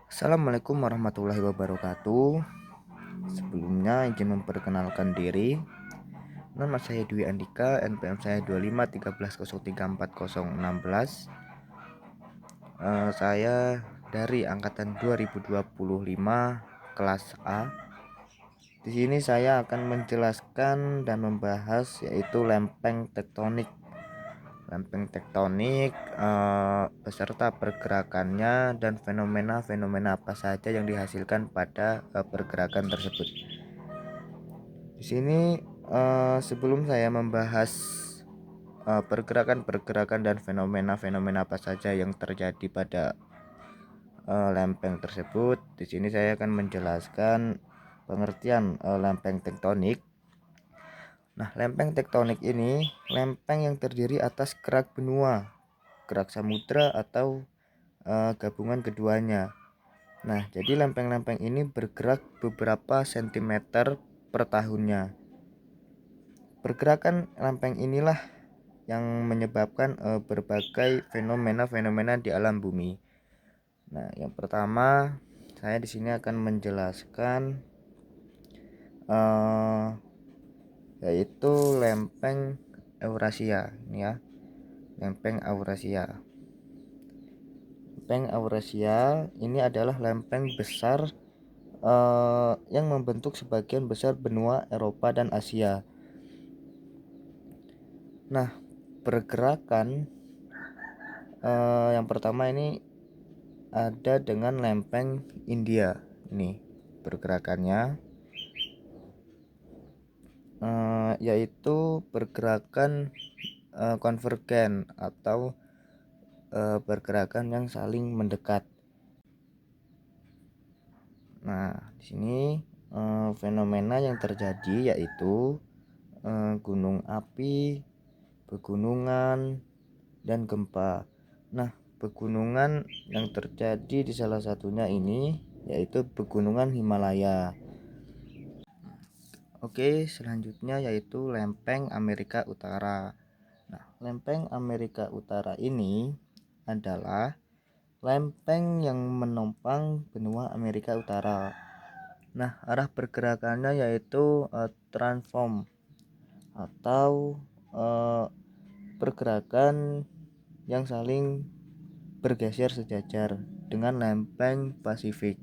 Assalamualaikum warahmatullahi wabarakatuh. Sebelumnya izin memperkenalkan diri. Nama saya Dwi Andika, NPM saya 2513034016. Saya dari angkatan 2025 kelas A. Di sini saya akan menjelaskan dan membahas yaitu lempeng tektonik. Lempeng tektonik beserta pergerakannya dan fenomena-fenomena apa saja yang dihasilkan pada pergerakan tersebut. Di sini sebelum saya membahas pergerakan-pergerakan dan fenomena-fenomena apa saja yang terjadi pada lempeng tersebut, di sini saya akan menjelaskan pengertian lempeng tektonik. Nah, lempeng tektonik ini lempeng yang terdiri atas kerak benua, kerak samudra atau gabungan keduanya. Nah, jadi lempeng-lempeng ini bergerak beberapa sentimeter per tahunnya. Pergerakan lempeng inilah yang menyebabkan berbagai fenomena-fenomena di alam bumi. Nah, yang pertama saya di sini akan menjelaskan yaitu lempeng Eurasia, ini ya, lempeng Eurasia. Lempeng Eurasia ini adalah lempeng besar yang membentuk sebagian besar benua Eropa dan Asia. Nah, pergerakan yang pertama ini ada dengan lempeng India. Ini pergerakannya yaitu pergerakan konvergen atau pergerakan yang saling mendekat. Nah, di sini fenomena yang terjadi yaitu gunung api, pegunungan, dan gempa. Nah, pegunungan yang terjadi di salah satunya ini yaitu pegunungan Himalaya. Oke, selanjutnya yaitu lempeng Amerika Utara. Nah, lempeng Amerika Utara ini adalah lempeng yang menopang benua Amerika Utara. Nah, arah pergerakannya yaitu transform atau pergerakan yang saling bergeser sejajar dengan lempeng Pasifik.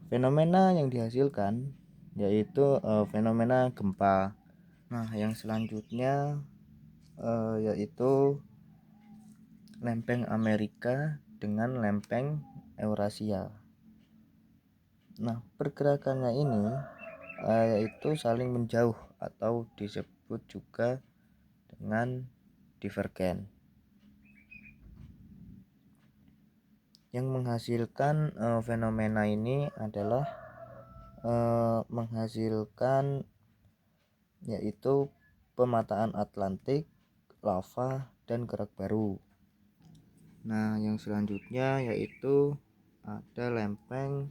Fenomena yang dihasilkan yaitu fenomena gempa. Nah, yang selanjutnya yaitu lempeng Amerika dengan lempeng Eurasia. Nah, pergerakannya ini yaitu saling menjauh atau disebut juga dengan divergen. Yang menghasilkan fenomena ini adalah menghasilkan yaitu pemataan Atlantik, lava, dan gerak baru. Nah, yang selanjutnya yaitu ada lempeng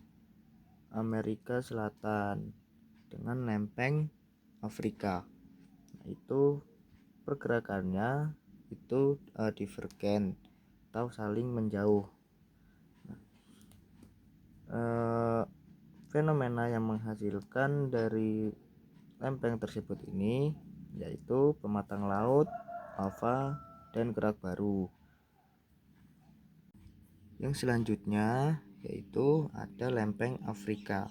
Amerika Selatan dengan lempeng Afrika. Nah, itu pergerakannya itu divergen atau saling menjauh. Fenomena yang menghasilkan dari lempeng tersebut ini yaitu pematang laut, lava, dan gerak baru. Yang selanjutnya yaitu ada lempeng Afrika.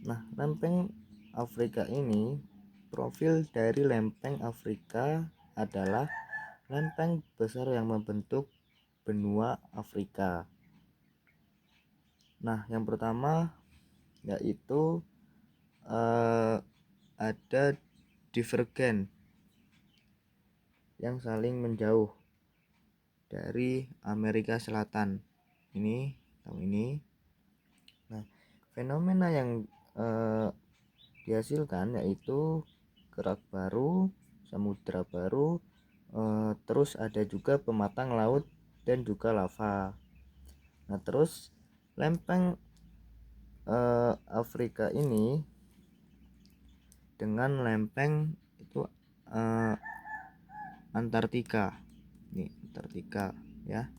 Nah, lempeng Afrika ini, profil dari lempeng Afrika adalah lempeng besar yang membentuk benua Afrika. Nah, yang pertama yaitu ada divergen yang saling menjauh dari Amerika Selatan. Ini tahun ini. Nah, fenomena yang dihasilkan yaitu gerak baru, samudra baru, terus ada juga pematang laut dan juga lava. Nah, terus lempeng Afrika ini dengan lempeng itu Antartika. Ini Antartika ya.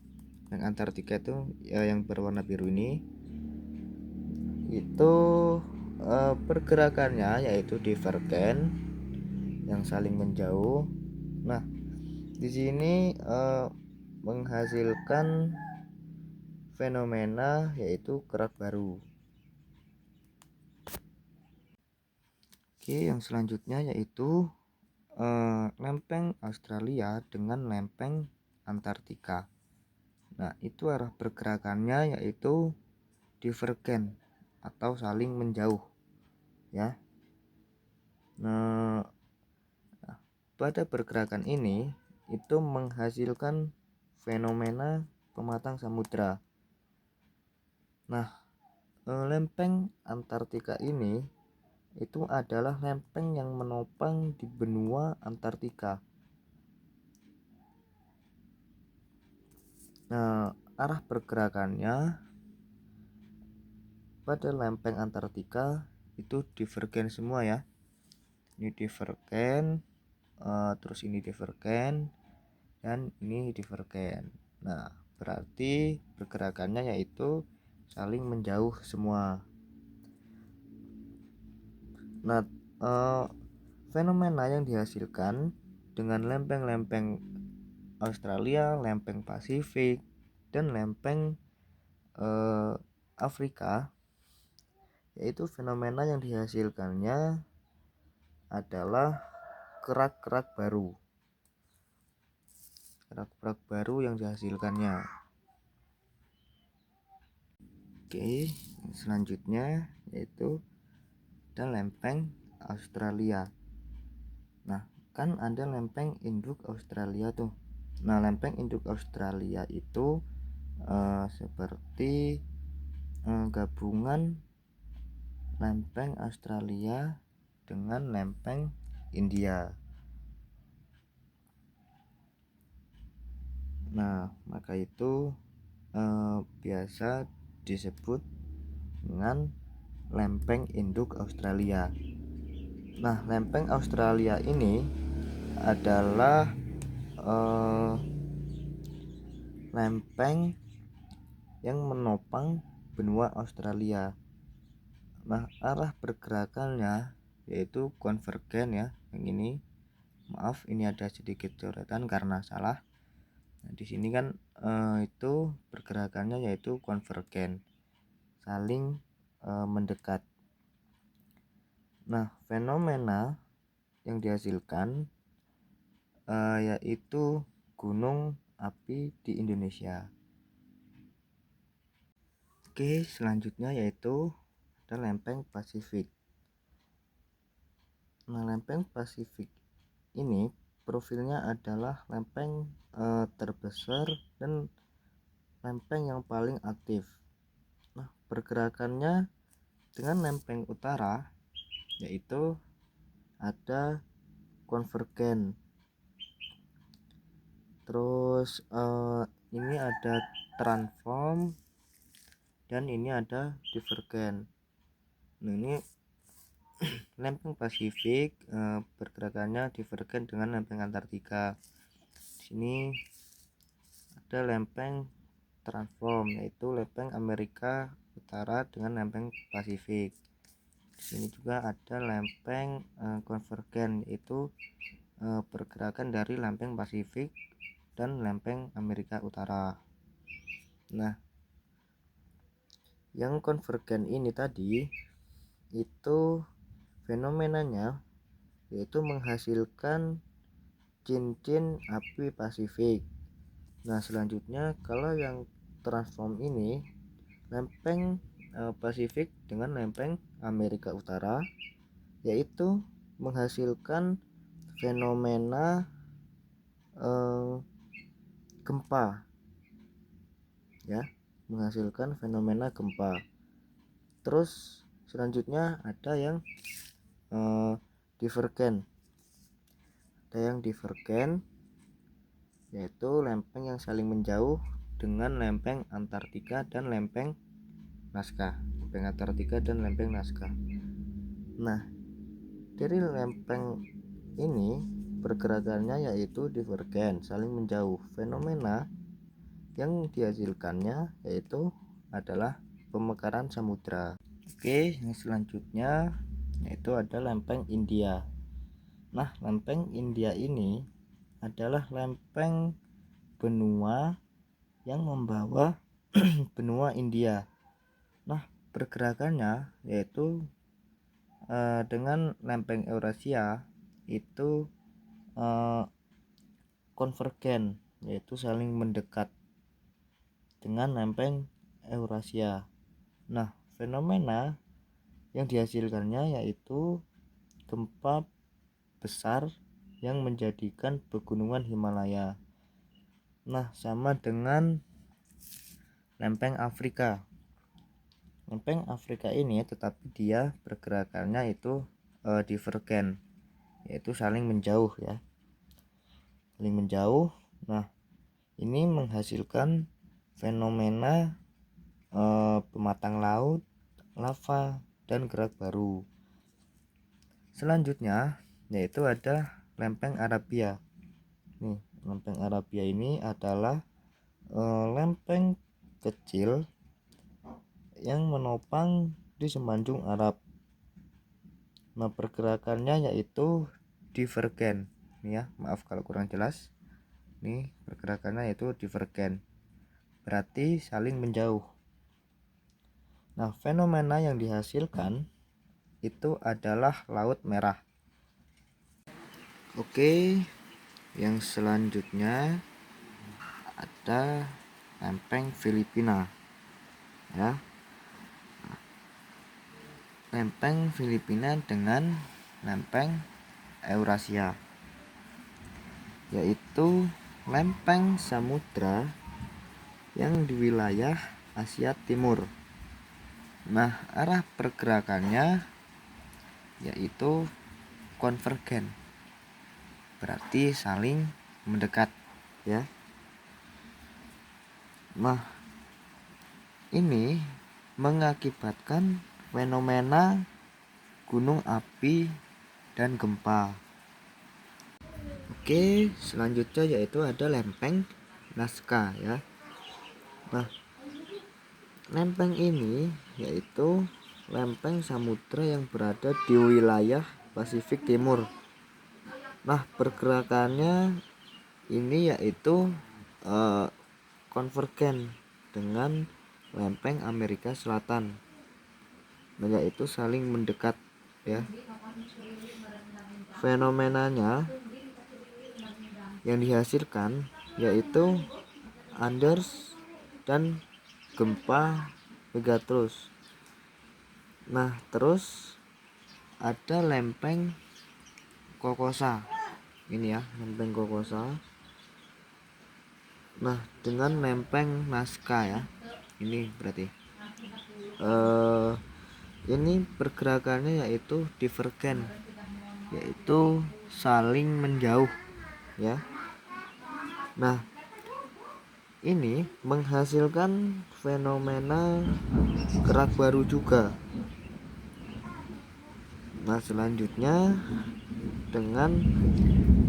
Yang Antartika itu yang berwarna biru ini itu pergerakannya yaitu divergen yang saling menjauh. Nah, di sini menghasilkan fenomena yaitu kerak baru. Oke, yang selanjutnya yaitu lempeng Australia dengan lempeng Antartika. Nah, itu arah pergerakannya yaitu divergen atau saling menjauh ya. Nah, pada pergerakan ini itu menghasilkan fenomena pematang samudra. Nah, lempeng Antartika ini itu adalah lempeng yang menopang di benua Antartika. Nah, arah pergerakannya pada lempeng Antartika itu divergen semua ya. Ini divergen, terus ini divergen, dan ini divergen. Nah, berarti pergerakannya yaitu saling menjauh semua. Nah, fenomena yang dihasilkan dengan lempeng-lempeng Australia, lempeng Pasifik, dan lempeng Afrika, yaitu fenomena yang dihasilkannya adalah kerak-kerak baru. Kerak-kerak baru yang dihasilkannya. Oke, selanjutnya yaitu ada lempeng Australia. Nah, kan ada lempeng induk Australia tuh. Nah, lempeng induk Australia itu seperti gabungan lempeng Australia dengan lempeng India. Nah, maka itu biasa disebut dengan lempeng induk Australia. Nah, lempeng Australia ini adalah lempeng yang menopang benua Australia. Nah, arah pergerakannya yaitu konvergen ya. Yang ini, maaf, ini ada sedikit coretan karena salah. Nah, di sini kan itu pergerakannya yaitu konvergen, saling mendekat. Nah, fenomena yang dihasilkan yaitu gunung api di Indonesia. Oke, selanjutnya yaitu ada lempeng Pasifik. Nah, lempeng Pasifik ini profilnya adalah lempeng terbesar dan lempeng yang paling aktif. Nah, pergerakannya dengan lempeng utara yaitu ada konvergen. Terus ini ada transform dan ini ada divergen. Nah, ini lempeng Pasifik pergerakannya divergen dengan lempeng Antartika. Di sini ada lempeng transform yaitu lempeng Amerika Utara dengan lempeng Pasifik. Di sini juga ada lempeng konvergen yaitu pergerakan dari lempeng Pasifik dan lempeng Amerika Utara. Nah, yang konvergen ini tadi itu fenomenanya yaitu menghasilkan cincin api Pasifik. Nah, selanjutnya kalau yang transform ini lempeng Pasifik dengan lempeng Amerika Utara yaitu menghasilkan fenomena gempa ya, menghasilkan fenomena gempa. Terus selanjutnya ada yang divergen. Ada yang divergen yaitu lempeng yang saling menjauh dengan lempeng Antartika dan lempeng Nazca. Lempeng Antartika dan lempeng Nazca. Nah, dari lempeng ini pergerakannya yaitu divergen, saling menjauh. Fenomena yang dihasilkannya yaitu adalah pemekaran samudra. Oke, yang selanjutnya yaitu ada lempeng India. Nah, lempeng India ini adalah lempeng benua yang membawa benua India. Nah, pergerakannya yaitu dengan lempeng Eurasia itu konvergen, yaitu saling mendekat dengan lempeng Eurasia. Nah, fenomena yang dihasilkannya yaitu gempa besar yang menjadikan pegunungan Himalaya. Nah, sama dengan lempeng Afrika. Lempeng Afrika ini tetapi dia pergerakannya itu divergen, yaitu saling menjauh ya. Saling menjauh. Nah, ini menghasilkan fenomena pematang laut, lava, dan gerak baru. Selanjutnya yaitu ada lempeng Arabia. Nih, lempeng Arabia ini adalah lempeng kecil yang menopang di semenanjung Arab. Nah, pergerakannya yaitu divergen. Nih ya, maaf kalau kurang jelas. Nih, pergerakannya yaitu divergen. Berarti saling menjauh. Nah, fenomena yang dihasilkan itu adalah Laut Merah. Oke, yang selanjutnya ada lempeng Filipina ya. Lempeng Filipina dengan lempeng Eurasia, yaitu lempeng samudra yang di wilayah Asia Timur. Nah, arah pergerakannya yaitu konvergen, berarti saling mendekat ya. Nah, ini mengakibatkan fenomena gunung api dan gempa. Oke, selanjutnya yaitu ada lempeng Nazca ya. Nah, lempeng ini yaitu lempeng samudra yang berada di wilayah Pasifik Timur. Nah, pergerakannya ini yaitu konvergen dengan lempeng Amerika Selatan. Nah, yaitu saling mendekat ya. Fenomenanya yang dihasilkan yaitu Anders dan gempa Megatrus. Nah, terus ada lempeng Kokosa. Ini ya, lempeng Kokosa. Nah, dengan lempeng Nazca ya. Ini berarti ini pergerakannya yaitu divergen, yaitu saling menjauh ya. Nah, ini menghasilkan fenomena gerak baru juga. Nah, selanjutnya dengan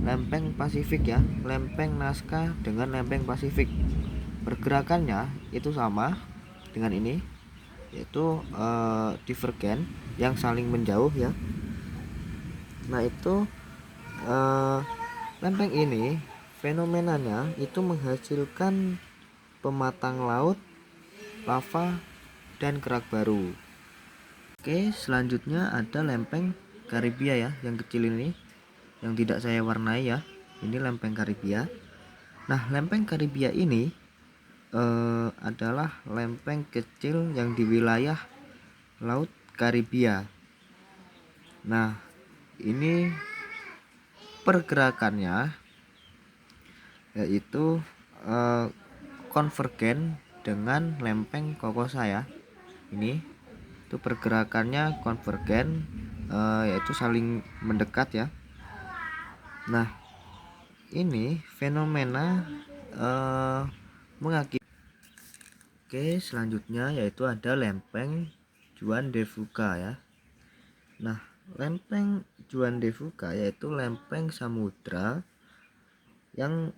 lempeng Pasifik ya, lempeng Nazca dengan lempeng Pasifik, pergerakannya itu sama dengan ini, yaitu divergen yang saling menjauh ya. Nah, itu lempeng ini fenomenanya itu menghasilkan pematang laut, lava, dan gerak baru. Oke, selanjutnya ada lempeng Karibia ya, yang kecil ini, yang tidak saya warnai ya. Ini lempeng Karibia. Nah, lempeng Karibia ini adalah lempeng kecil yang di wilayah Laut Karibia. Nah, ini pergerakannya yaitu konvergen dengan lempeng Kokosa ya. Ini itu pergerakannya konvergen, yaitu saling mendekat ya. Nah, ini fenomena mengakibatkan. Oke, selanjutnya yaitu ada lempeng Juan de Fuca ya. Nah, lempeng Juan de Fuca yaitu lempeng samudra yang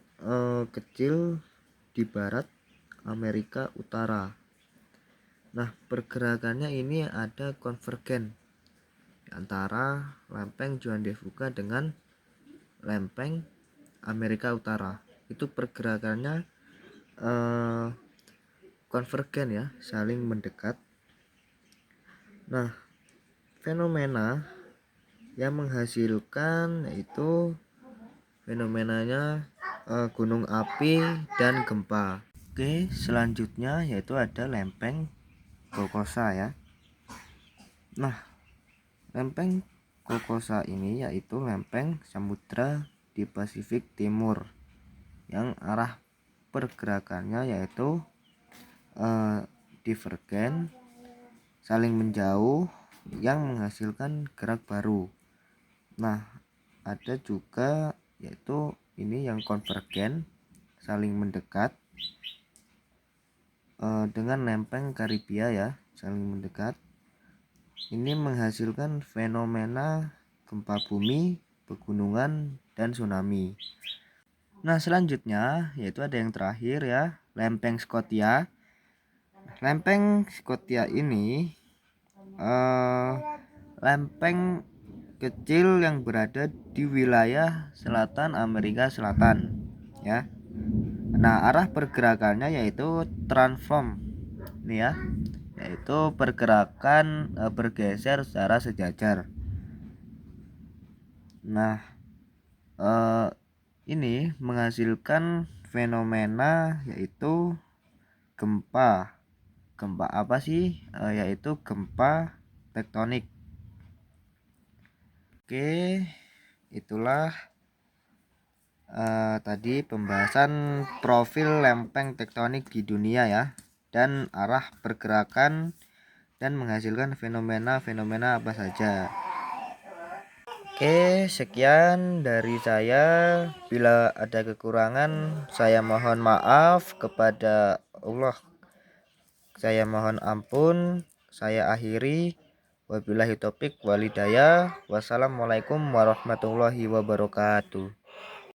kecil di barat Amerika Utara. Nah, pergerakannya ini ada konvergen antara lempeng Juan de Fuca dengan lempeng Amerika Utara. Itu pergerakannya konvergen ya, saling mendekat. Nah, fenomena yang menghasilkan yaitu fenomenanya gunung api dan gempa. Oke, selanjutnya yaitu ada lempeng Kokosa ya. Nah, lempeng Kokosa ini yaitu lempeng samudra di Pasifik Timur yang arah pergerakannya yaitu divergen, saling menjauh yang menghasilkan gerak baru. Nah, ada juga yaitu ini yang konvergen, saling mendekat dengan lempeng Karibia ya, saling mendekat. Ini menghasilkan fenomena gempa bumi, pegunungan, dan tsunami. Nah, selanjutnya yaitu ada yang terakhir ya, lempeng Scotia. Lempeng Scotia ini lempeng kecil yang berada di wilayah selatan Amerika Selatan ya. Nah, arah pergerakannya yaitu transform nih ya, yaitu pergerakan bergeser secara sejajar. Nah, ini menghasilkan fenomena yaitu gempa. Gempa apa sih? Yaitu gempa tektonik. Oke, itulah tadi pembahasan profil lempeng tektonik di dunia ya, dan arah pergerakan dan menghasilkan fenomena-fenomena apa saja. Oke, sekian dari saya. Bila ada kekurangan, saya mohon maaf kepada Allah. Saya mohon ampun. Saya akhiri. Wabillahi taufik walhidayah. Wassalamualaikum warahmatullahi wabarakatuh.